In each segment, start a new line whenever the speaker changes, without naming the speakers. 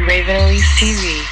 TV.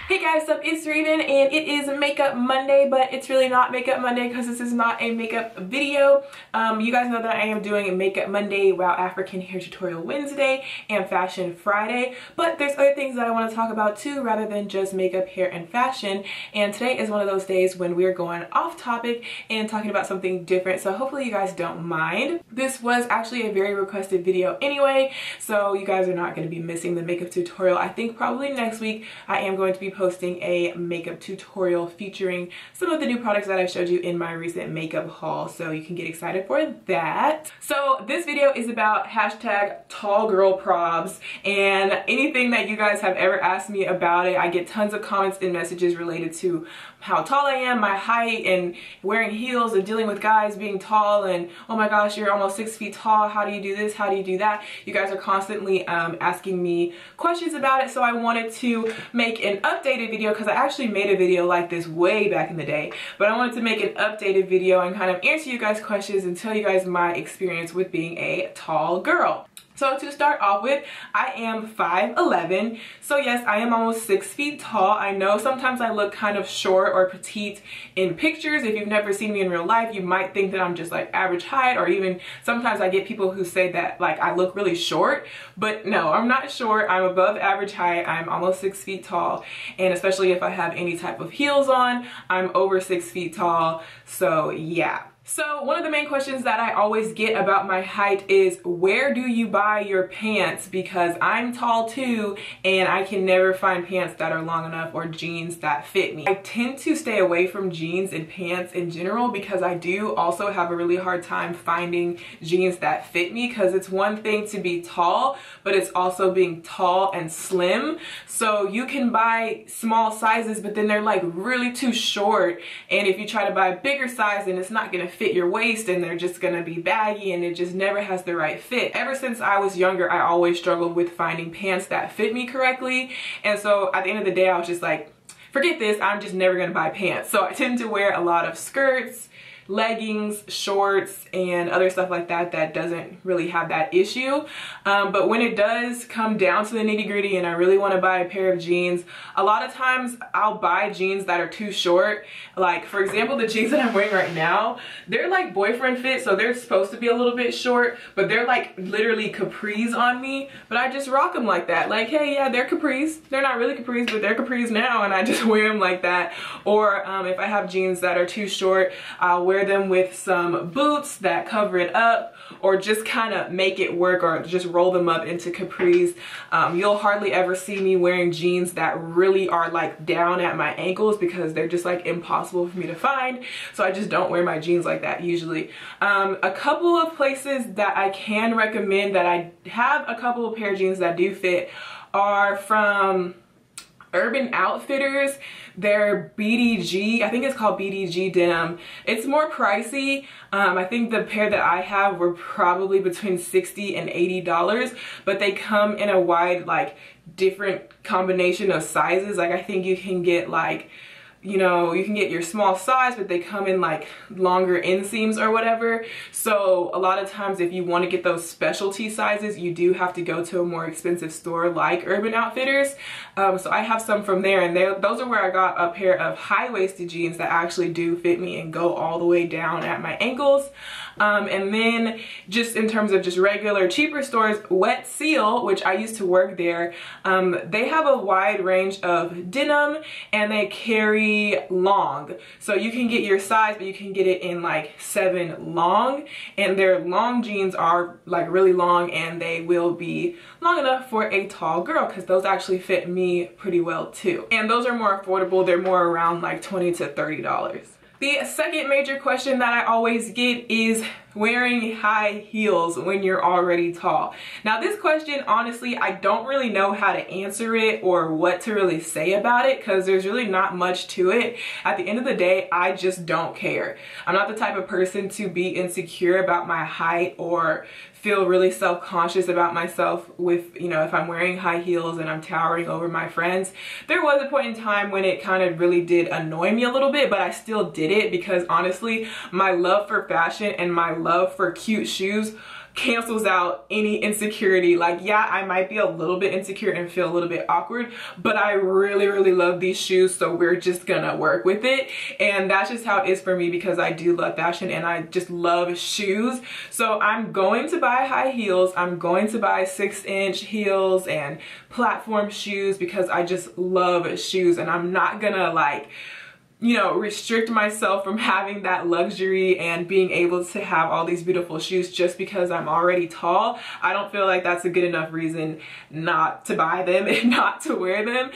Hey guys, what's up? It's Raven and it is Makeup Monday, but it's really not Makeup Monday because this is not a makeup video. You guys know that I am doing a Makeup Monday, Wow African Hair Tutorial Wednesday, and Fashion Friday, but there's other things that I want to talk about too rather than just makeup, hair, and fashion. And today is one of those days when we're going off topic and talking about something different, so hopefully you guys don't mind. This was actually a very requested video anyway, so you guys are not going to be missing the makeup tutorial. I think probably next week I am going to be posting a makeup tutorial featuring some of the new products that I showed you in my recent makeup haul, so you can get excited for that. So this video is about hashtag tall girl probs and anything that you guys have ever asked me about it. I get tons of comments and messages related to how tall I am, my height, and wearing heels and dealing with guys being tall, and oh my gosh, you're almost 6 feet tall, how do you do this, how do you do that? You guys are constantly asking me questions about it, so I wanted to make an updated video because I actually made a video like this way back in the day, but I wanted to make an updated video and kind of answer you guys' questions and tell you guys my experience with being a tall girl. So to start off with, I am 5'11", so yes, I am almost 6 feet tall. I know sometimes I look kind of short or petite in pictures. If you've never seen me in real life, you might think that I'm just like average height, or even sometimes I get people who say that like I look really short, but no, I'm not short. I'm above average height. I'm almost 6 feet tall, and especially if I have any type of heels on, I'm over 6 feet tall, so yeah. So one of the main questions that I always get about my height is, where do you buy your pants? Because I'm tall too and I can never find pants that are long enough or jeans that fit me. I tend to stay away from jeans and pants in general because I do also have a really hard time finding jeans that fit me, because it's one thing to be tall, but it's also being tall and slim. So you can buy small sizes, but then they're like really too short, and if you try to buy a bigger size, then it's not gonna fit your waist and they're just gonna be baggy and it just never has the right fit. Ever since I was younger, I always struggled with finding pants that fit me correctly, and so at the end of the day I was just like, forget this, I'm just never gonna buy pants. So I tend to wear a lot of skirts, leggings, shorts, and other stuff like that that doesn't really have that issue. But when it does come down to the nitty-gritty and I really want to buy a pair of jeans, a lot of times I'll buy jeans that are too short. Like for example, the jeans that I'm wearing right now, they're like boyfriend fit, so they're supposed to be a little bit short, but they're like literally capris on me, but I just rock them like that. Like, hey, yeah, they're capris. They're not really capris, but they're capris now, and I just wear them like that. Or if I have jeans that are too short, I'll wear them with some boots that cover it up, or just kind of make it work, or just roll them up into capris. You'll hardly ever see me wearing jeans that really are like down at my ankles because they're just like impossible for me to find, so I just don't wear my jeans like that usually. A couple of places that I can recommend that I have a couple of pair of jeans that do fit are from Urban Outfitters. Their BDG, I think it's called BDG denim. It's more pricey. I think the pair that I have were probably between $60 and $80, but they come in a wide, like, different combination of sizes. Like I think you can get like, you know, you can get your small size, but they come in like longer inseams or whatever. So a lot of times if you want to get those specialty sizes, you do have to go to a more expensive store like Urban Outfitters. So I have some from there, and those are where I got a pair of high-waisted jeans that actually do fit me and go all the way down at my ankles. And then just in terms of just regular cheaper stores, Wet Seal, which I used to work there, they have a wide range of denim and they carry long. So you can get your size, but you can get it in like 7 long, and their long jeans are like really long and they will be long enough for a tall girl, because those actually fit me pretty well too. And those are more affordable. They're more around like $20 to $30. The second major question that I always get is wearing high heels when you're already tall. Now this question, honestly, I don't really know how to answer it or what to really say about it, because there's really not much to it. At the end of the day, I just don't care. I'm not the type of person to be insecure about my height or feel really self-conscious about myself with, you know, if I'm wearing high heels and I'm towering over my friends. There was a point in time when it kind of really did annoy me a little bit, but I still did it because honestly, my love for fashion and my love for cute shoes cancels out any insecurity. Like, yeah, I might be a little bit insecure and feel a little bit awkward, but I really, really love these shoes, so we're just gonna work with it. And that's just how it is for me, because I do love fashion and I just love shoes. So I'm going to buy high heels. I'm going to buy 6-inch heels and platform shoes because I just love shoes, and I'm not gonna, like, you know, restrict myself from having that luxury and being able to have all these beautiful shoes just because I'm already tall. I don't feel like that's a good enough reason not to buy them and not to wear them.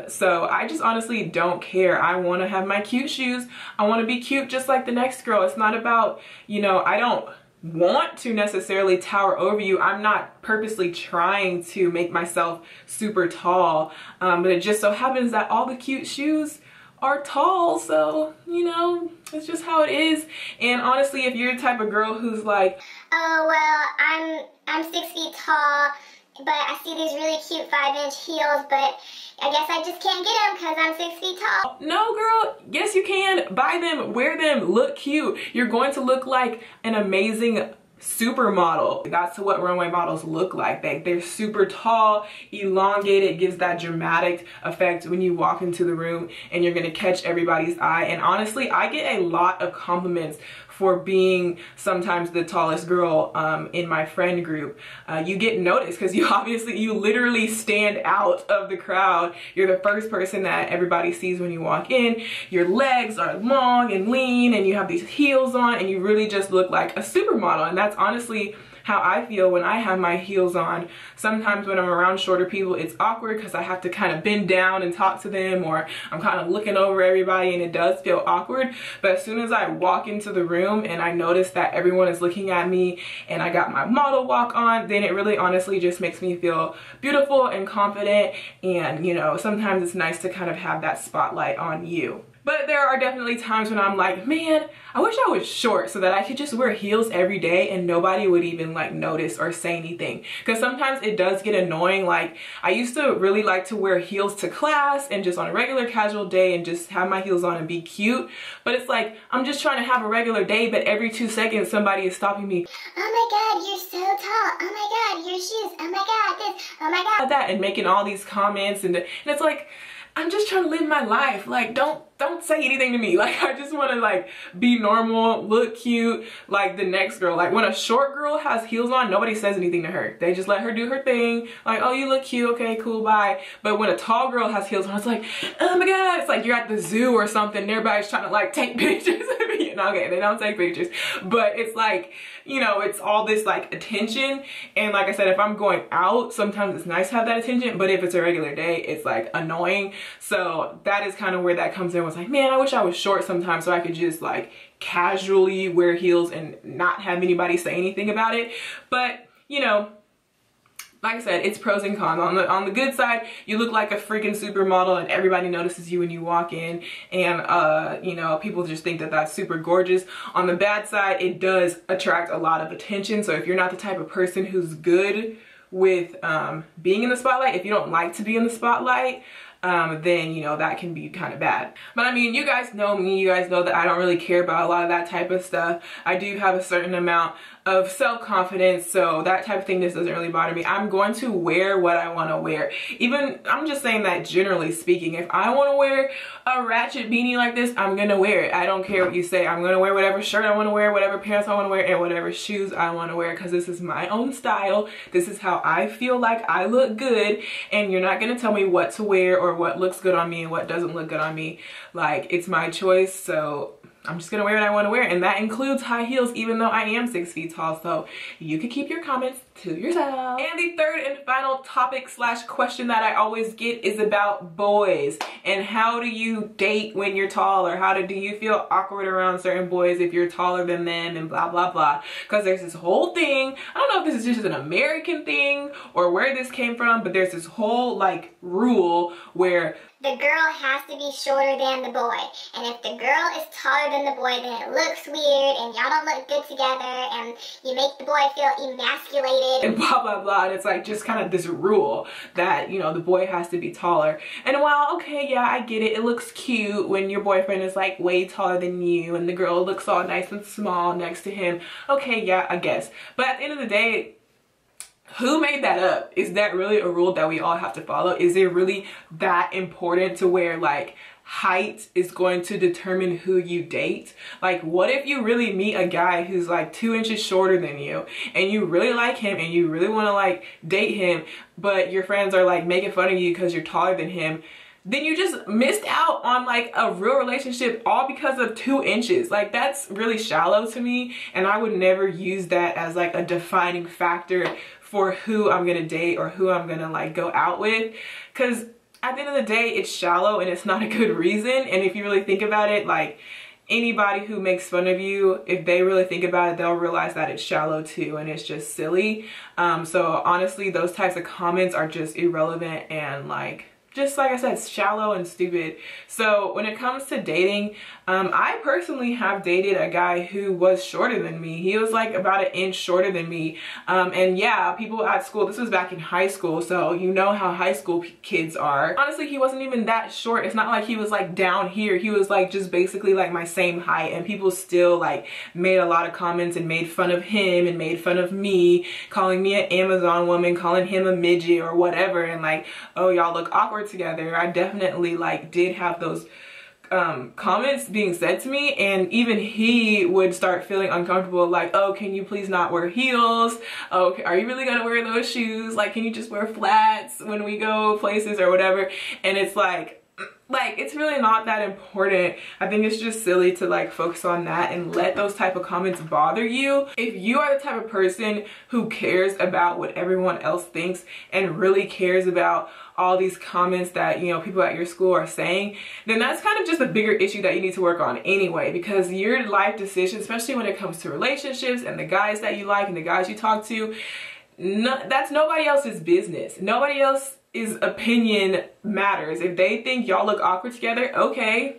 So I just honestly don't care. I want to have my cute shoes. I want to be cute just like the next girl. It's not about, you know, I don't want to necessarily tower over you. I'm not purposely trying to make myself super tall, but it just so happens that all the cute shoes are tall, so, you know, it's just how it is. And honestly, if you're the type of girl who's like,
oh, well, I'm 6 feet tall, but I see these really cute 5-inch heels, but I guess I just can't get them because I'm 6 feet tall.
No, girl, yes, you can. Buy them, wear them, look cute. You're going to look like an amazing supermodel. That's what runway models look like. They're super tall, elongated. It gives that dramatic effect when you walk into the room and you're gonna catch everybody's eye. And honestly, I get a lot of compliments for being sometimes the tallest girl in my friend group. You get noticed because you literally stand out of the crowd. You're the first person that everybody sees when you walk in. Your legs are long and lean and you have these heels on and you really just look like a supermodel. And that's honestly how I feel when I have my heels on. Sometimes when I'm around shorter people, it's awkward because I have to kind of bend down and talk to them, or I'm kind of looking over everybody and it does feel awkward. But as soon as I walk into the room and I notice that everyone is looking at me and I got my model walk on, then it really honestly just makes me feel beautiful and confident. And, you know, sometimes it's nice to kind of have that spotlight on you. But there are definitely times when I'm like, man, I wish I was short so that I could just wear heels every day and nobody would even like notice or say anything. Because sometimes it does get annoying. Like, I used to really like to wear heels to class and just on a regular casual day and just have my heels on and be cute. But it's like, I'm just trying to have a regular day, but every 2 seconds somebody is stopping me.
Oh my God, you're so tall. Oh my God, your shoes. Oh my God, this. Oh my God.
That, and making all these comments and it's like, I'm just trying to live my life. Like, don't say anything to me. Like, I just want to like be normal, look cute like the next girl. Like, when a short girl has heels on, nobody says anything to her. They just let her do her thing. Like, oh, you look cute. Okay, cool, bye. But when a tall girl has heels on, it's like, oh my God, it's like you're at the zoo or something and everybody's trying to like take pictures of me. Okay, they don't take pictures, but it's like, you know, it's all this like attention. And like I said, if I'm going out, sometimes it's nice to have that attention, but if it's a regular day, it's like annoying. So that is kind of where that comes in. Was like, man, I wish I was short sometimes so I could just like casually wear heels and not have anybody say anything about it. But, you know, like I said, it's pros and cons. On the good side, you look like a freaking supermodel and everybody notices you when you walk in, and you know, people just think that that's super gorgeous. On the bad side, it does attract a lot of attention. So if you're not the type of person who's good with being in the spotlight, if you don't like to be in the spotlight, then, you know, that can be kind of bad. But I mean, you guys know me, you guys know that I don't really care about a lot of that type of stuff. I do have a certain amount of self-confidence, so that type of thing just doesn't really bother me. I'm going to wear what I want to wear. Even, I'm just saying that generally speaking, if I want to wear a ratchet beanie like this, I'm gonna wear it. I don't care what you say. I'm gonna wear whatever shirt I want to wear, whatever pants I want to wear, and whatever shoes I want to wear, because this is my own style. This is how I feel like I look good, and you're not gonna tell me what to wear or what looks good on me and what doesn't look good on me. Like, it's my choice, so I'm just gonna wear what I want to wear, and that includes high heels, even though I am 6 feet tall, so you can keep your comments to yourself. And the third and final topic slash question that I always get is about boys, and how do you date when you're tall, or how do you feel awkward around certain boys if you're taller than them, and blah blah blah. Because there's this whole thing, I don't know if this is just an American thing or where this came from, but there's this whole like rule where
the girl has to be shorter than the boy. And if the girl is taller than the boy, then it looks weird and y'all don't look good together and you make the boy feel emasculated overrated.
And blah, blah, blah. And it's like just kind of this rule that, you know, the boy has to be taller. And while, okay, yeah, I get it. It looks cute when your boyfriend is like way taller than you and the girl looks all nice and small next to him. Okay, yeah, I guess. But at the end of the day, who made that up? Is that really a rule that we all have to follow? Is it really that important to where like height is going to determine who you date? Like, what if you really meet a guy who's like 2 inches shorter than you and you really like him and you really want to like date him, but your friends are like making fun of you because you're taller than him? Then you just missed out on like a real relationship all because of 2 inches. Like, that's really shallow to me, and I would never use that as like a defining factor for who I'm gonna date or who I'm gonna like go out with, because at the end of the day, it's shallow and it's not a good reason. And if you really think about it, like, anybody who makes fun of you, if they really think about it, they'll realize that it's shallow too, and it's just silly. So honestly, those types of comments are just irrelevant and like, just like I said, shallow and stupid. So when it comes to dating, I personally have dated a guy who was shorter than me. He was like about 1 inch shorter than me. And yeah, people at school, this was back in high school, so you know how high school kids are. Honestly, he wasn't even that short. It's not like he was like down here. He was like just basically like my same height, and people still like made a lot of comments and made fun of him and made fun of me, calling me an Amazon woman, calling him a midget or whatever, and like, oh, y'all look awkward together. I definitely like did have those comments being said to me, and even he would start feeling uncomfortable, like, oh, can you please not wear heels? Oh, are you really gonna wear those shoes? Like, can you just wear flats when we go places or whatever? And it's like it's really not that important. I think it's just silly to like focus on that and let those type of comments bother you. If you are the type of person who cares about what everyone else thinks and really cares about all these comments that, you know, people at your school are saying, then that's kind of just a bigger issue that you need to work on anyway, because your life decisions, especially when it comes to relationships and the guys that you like and the guys you talk to, that's nobody else's business. Nobody else's opinion matters. If they think y'all look awkward together, okay.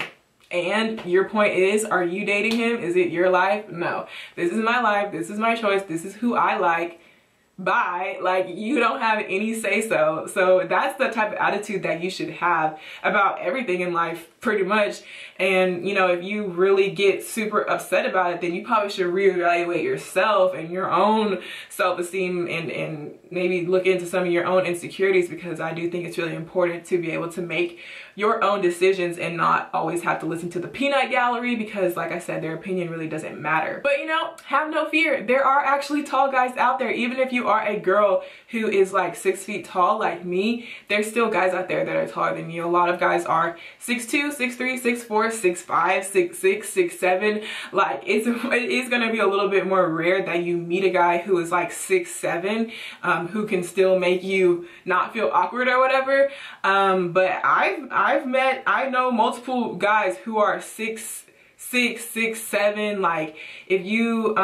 And your point is, are you dating him? Is it your life? No. This is my life. This is my choice. This is who I like. Bye. Like, you don't have any say so. So that's the type of attitude that you should have about everything in life, pretty much. And, you know, if you really get super upset about it, then you probably should reevaluate yourself and your own self-esteem, and maybe look into some of your own insecurities, because I do think it's really important to be able to make your own decisions and not always have to listen to the peanut gallery, because like I said, their opinion really doesn't matter. But you know, have no fear. There are actually tall guys out there. Even if you are a girl who is like 6 feet tall like me, there's still guys out there that are taller than you. A lot of guys are 6'2", 6'3", 6'4", 6'5", 6'6", 6'7". Like, it is gonna be a little bit more rare that you meet a guy who is like 6'7", who can still make you not feel awkward or whatever. But I know multiple guys who are 6'6", 6'7". Like, if you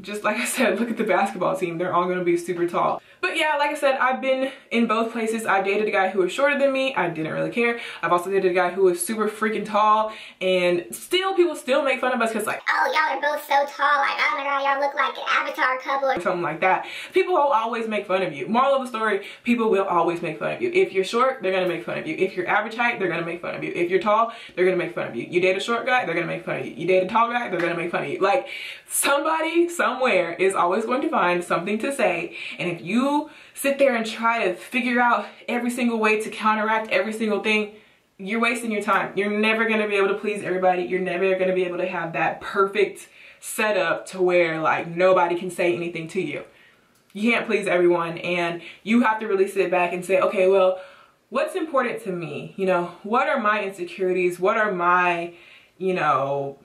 just like I said, look at the basketball team, they're all gonna be super tall. But yeah, like I said, I've been in both places. I dated a guy who was shorter than me. I didn't really care. I've also dated a guy who was super freaking tall, and still, people still make fun of us because like,
oh, y'all are both so tall, like, oh my god, y'all look like an Avatar couple or
something like that. People will always make fun of you. Moral of the story, people will always make fun of you. If you're short, they're gonna make fun of you. If you're average height, they're gonna make fun of you. If you're tall, they're gonna make fun of you. You date a short guy, they're gonna make fun of you. You date a tall guy, they're gonna make fun of you. Like, somebody somewhere is always going to find something to say, and if you sit there and try to figure out every single way to counteract every single thing, you're wasting your time. You're never going to be able to please everybody. You're never going to be able to have that perfect setup to where like nobody can say anything to you. You can't please everyone, and you have to really sit back and say, okay, well, what's important to me? You know, what are my insecurities? What are my, you know,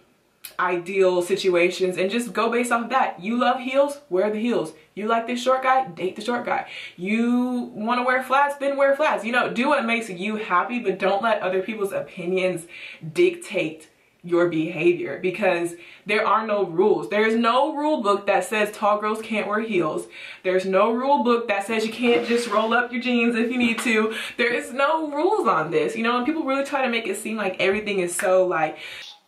ideal situations, and just go based off of that. You love heels, wear the heels. You like this short guy, date the short guy. You want to wear flats, then wear flats. You know, do what makes you happy, but don't let other people's opinions dictate your behavior, because there are no rules. There's no rule book that says tall girls can't wear heels. There's no rule book that says you can't just roll up your jeans if you need to. There is no rules on this, you know, and people really try to make it seem like everything is so like,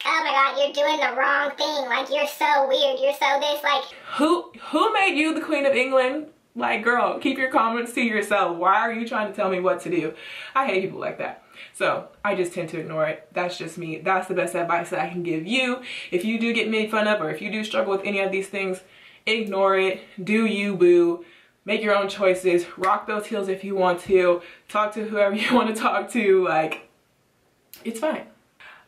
oh my god, you're doing the wrong thing, like, you're so weird, you're so this, like,
who made you the Queen of England? Like, girl, keep your comments to yourself. Why are you trying to tell me what to do? I hate people like that. So I just tend to ignore it. That's just me. That's the best advice that I can give you. If you do get made fun of, or if you do struggle with any of these things, ignore it. Do you, boo. Make your own choices. Rock those heels if you want to. Talk to whoever you want to talk to. Like, it's fine.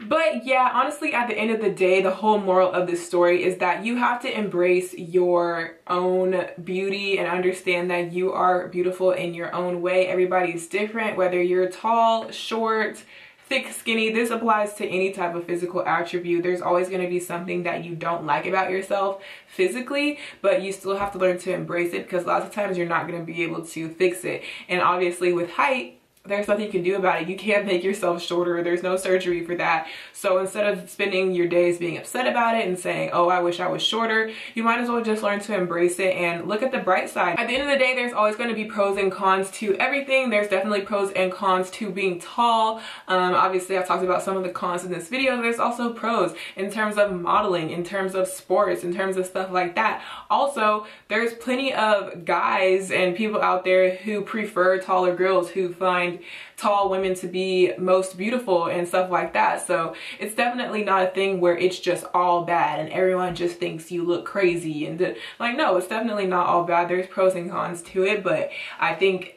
But yeah, honestly, at the end of the day, the whole moral of this story is that you have to embrace your own beauty and understand that you are beautiful in your own way. Everybody's different, whether you're tall, short, thick, skinny. This applies to any type of physical attribute. There's always going to be something that you don't like about yourself physically, but you still have to learn to embrace it, because lots of times you're not going to be able to fix it. And obviously with height, there's nothing you can do about it. You can't make yourself shorter. There's no surgery for that. So instead of spending your days being upset about it and saying, oh, I wish I was shorter, you might as well just learn to embrace it and look at the bright side. At the end of the day, there's always going to be pros and cons to everything. There's definitely pros and cons to being tall. Obviously, I've talked about some of the cons in this video. There's also pros in terms of modeling, in terms of sports, in terms of stuff like that. Also, there's plenty of guys and people out there who prefer taller girls, who find tall women to be most beautiful and stuff like that. So it's definitely not a thing where it's just all bad and everyone just thinks you look crazy. And like, no, it's definitely not all bad. There's pros and cons to it, but I think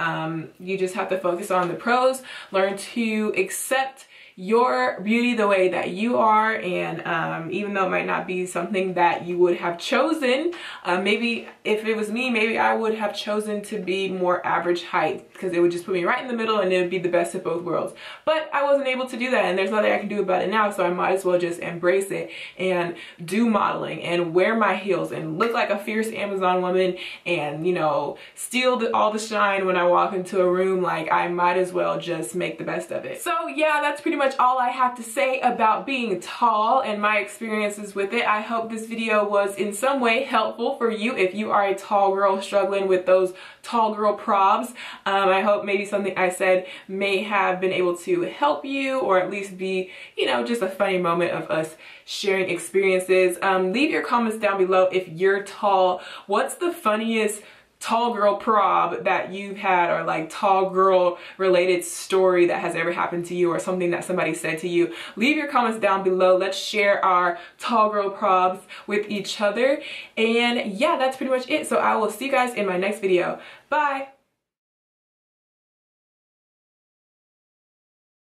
you just have to focus on the pros, learn to accept your beauty the way that you are, and even though it might not be something that you would have chosen, maybe if it was me, maybe I would have chosen to be more average height, because it would just put me right in the middle and it would be the best of both worlds. But I wasn't able to do that, and there's nothing I can do about it now, so I might as well just embrace it and do modeling and wear my heels and look like a fierce Amazon woman and, you know, steal all the shine when I walk into a room. Like, I might as well just make the best of it. So yeah, that's pretty much all I have to say about being tall and my experiences with it. I hope this video was in some way helpful for you if you are a tall girl struggling with those tall girl probs. I hope maybe something I said may have been able to help you, or at least be, you know, just a funny moment of us sharing experiences. Leave your comments down below if you're tall. What's the funniest tall girl prob that you've had, or like tall girl related story that has ever happened to you, or something that somebody said to you? Leave your comments down below. Let's share our tall girl probs with each other. And yeah, that's pretty much it. So I will see you guys in my next video. Bye.